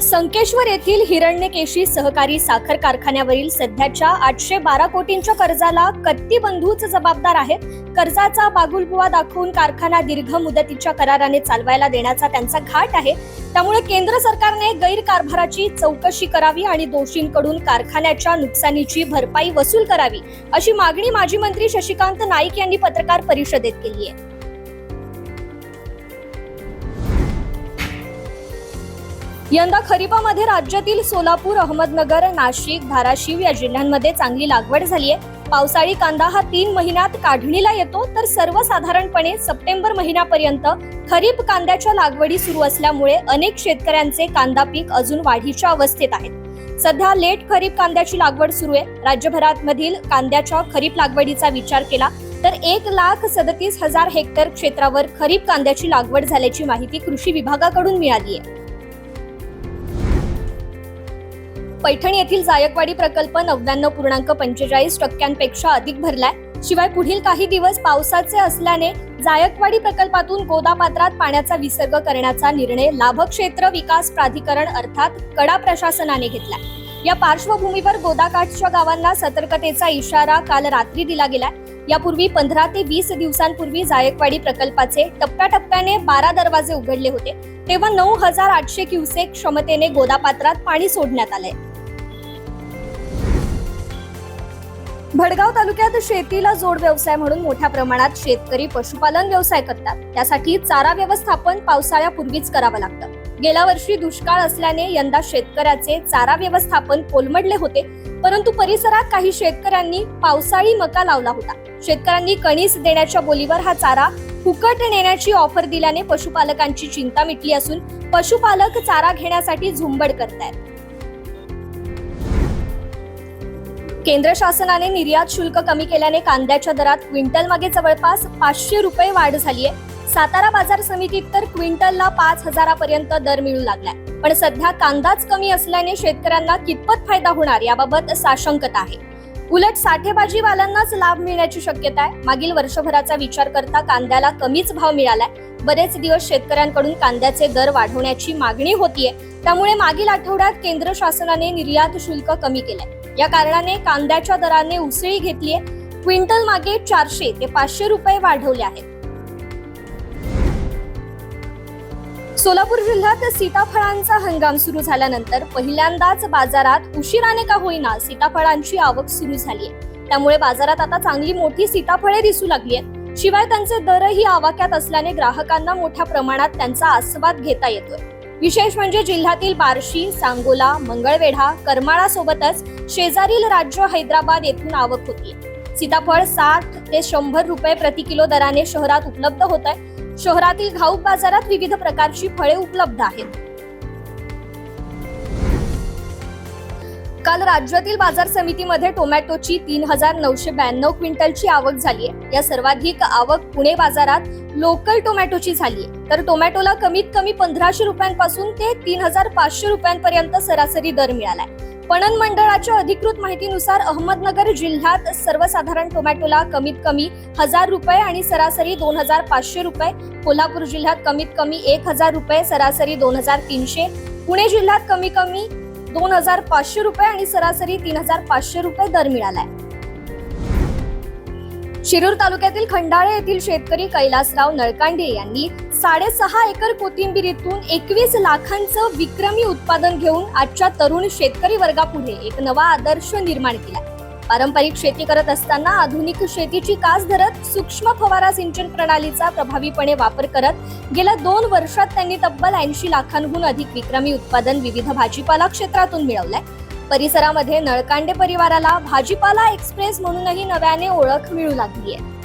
संकेश्वर येथील हिरण्यकेशी सहकारी साखर कारखान्यावरील सध्याच्या 812 कोटींच्या कर्जाला कत्ती बंधूच जबाबदार आहेत. कर्जाचा बागुलबुवा दाखवून कारखाना दीर्घ मुदतीच्या कराराने चालवायला देण्याचा त्यांचा घाट आहे. त्यामुळे केंद्र सरकारने गैरकारभाराची चौकशी करावी आणि दोषींकडून कारखान्याच्या नुकसानीची भरपाई वसूल करावी, अशी मागणी माजी मंत्री शशिकांत नाईक यांनी पत्रकार परिषदेत केली आहे. यंदा खरीपामध्ये राज्यातील सोलापूर, अहमदनगर, नाशिक, धाराशिव या जिल्ह्यांमध्ये चांगली लागवड झाली आहे. पावसाळी कांदा हा 3 महिन्यात काढणीला येतो, तर सर्वसाधारणपणे सप्टेंबर महिन्यापर्यंत खरीप कांद्याच्या लागवडी सुरू असल्यामुळे अनेक शेतकऱ्यांचे कांदा पीक अजून वाढीच्या अवस्थेत आहेत. सध्या लेट खरीप कांद्याची लागवड सुरू आहे. राज्यभरात मधील कांद्याच्या खरीप लागवडीचा विचार केला तर 1,37,000 हेक्टर क्षेत्रावर खरीप कांद्याची लागवड झाल्याची माहिती कृषी विभागाकडून मिळाली आहे. पैठण येथील जायकवाडी प्रकल्प 99.45% अधिक भरलाय. शिवाय पुढील काही दिवस पावसाचे असल्याने जायकवाडी प्रकल्पातून गोदापात्रात पाण्याचा विसर्ग करण्याचा निर्णय लाभक्षेत्र विकास प्राधिकरण अर्थात कडा प्रशासनाने घेतलाय. या पार्श्वभूमीवर गोदाकाठच्या गावांना सतर्कतेचा इशारा काल रात्री दिला गेलाय. यापूर्वी 15 ते 20 दिवसांपूर्वी जायकवाडी प्रकल्पाचे टप्प्याटप्प्याने 12 दरवाजे उघडले होते, तेव्हा 9,800 क्युसेक क्षमतेने गोदापात्रात पाणी सोडण्यात आलंय. भडगाव तालुक्यात शेतीला जोड व्यवसाय म्हणून मोठ्या प्रमाणात शेतकरी पशुपालन व्यवसाय करतात. त्यासाठी चारा व्यवस्थापन पावसाळ्यापूर्वीच करावं लागतं. गेल्या वर्षी दुष्काळ असल्याने यंदा शेतकऱ्याचे चारा व्यवस्थापन कोलमडले होते, परंतु परिसरात काही शेतकऱ्यांनी पावसाळी मका लावला होता. शेतकऱ्यांनी कणीस देण्याच्या बोलीवर हा चारा फुकट नेण्याची ऑफर दिल्याने पशुपालकांची चिंता मिटली असून पशुपालक चारा घेण्यासाठी झुंबड करतायत. केंद्र शासनाने निर्यात शुल्क कमी केल्याने कांद्याच्या दरात क्विंटल मागे जवळपास 500 रुपये वाढ झाली आहे. सातारा बाजार समितीत तर क्विंटलला 5,000 पर्यंत दर मिळू लागलाय. पण सध्या कांदाच कमी असल्याने शेतकऱ्यांना कितपत फायदा होणार याबाबत साशंकता आहे. उलट साठेबाजीवाल्यांनाच लाभ मिळण्याची शक्यता आहे. मागील वर्षभराचा विचार करता कांद्याला कमीच भाव मिळालाय. बरेच दिवस शेतकऱ्यांकडून कांद्याचे दर वाढवण्याची मागणी होतीये. त्यामुळे मागील आठवड्यात केंद्र शासनाने निर्यात शुल्क कमी केलंय. या कारणाने कांद्याच्या दराने उसळी घेतलीये. क्विंटल मागे 400 ते 500 रुपये वाढवले आहेत. सोलापूर जिल्ह्यात सीताफळांचा हंगाम सुरू झाल्यानंतर पहिल्यांदाच बाजारात उशिराने का होईना सीताफळांची आवक सुरू झाली आहे. त्यामुळे बाजारात आता चांगली मोठी सीताफळे दिसू लागली आहेत. शिवाय त्यांचे दरही आवाक्यात असल्याने ग्राहकांना मोठ्या प्रमाणात त्यांचा आस्वाद घेता येतोय. विशेष म्हणजे जिल्ह्यातील बार्शी, सांगोला, मंगळवेढा, करमाळा सोबतच शेजारील राज्य हैदराबाद येथून आवक होतीये. सीताफळ 60 ते 100 रुपये प्रति किलो दराने शहरात उपलब्ध होत आहे. शहरातील घाऊक बाजारात विविध प्रकारची फळे उपलब्ध आहेत. काल राज्यातील बाजार समितीमध्ये टोमॅटोची 3,992 क्विंटलची आवक झाली आहे. या सर्वाधिक आवक पुणे बाजारात लोकल टोमॅटोची झाली आहे. तर टोमॅटोला कमीत कमी 1,500 रुपयांपासून ते 3,500 रुपयांपर्यंत सरासरी दर मिळालाय. पणन मंडळाच्या अधिकृत माहितीनुसार अहमदनगर जिल्ह्यात सर्वसाधारण टोमॅटोला कमीत कमी 1,000 रुपये आणि सरासरी 2,500 रुपये, कोल्हापूर जिल्ह्यात कमीत कमी 1,000 रुपये, सरासरी 2,300, पुणे जिल्ह्यात कमी कमी 2,500 रुपये आणि सरासरी 3,500 रुपये दर मिळालाय. शिरूर तालुक्यातील खंडाळे येथील शेतकरी कैलासराव नळकांडे यांनी 6.5 एकर कोथिंबिरीतून 21 लाखांचं विक्रमी उत्पादन घेऊन आजच्या तरुण शेतकरी वर्गापुढे एक नवा आदर्श निर्माण केला. पारंपरिक शेती करत असताना आधुनिक शेतीची कास धरत सूक्ष्म फवारा सिंचन प्रणालीचा प्रभावीपणे वापर करत गेल्या 2 वर्षात त्यांनी तब्बल 80 लाखांहून अधिक विक्रमी उत्पादन विविध भाजीपाला क्षेत्रातून मिळवलंय. परिसरामध्ये नळकांडे परिवाराला भाजीपाला एक्सप्रेस म्हणूनही नव्याने ओळख मिळू लागली आहे.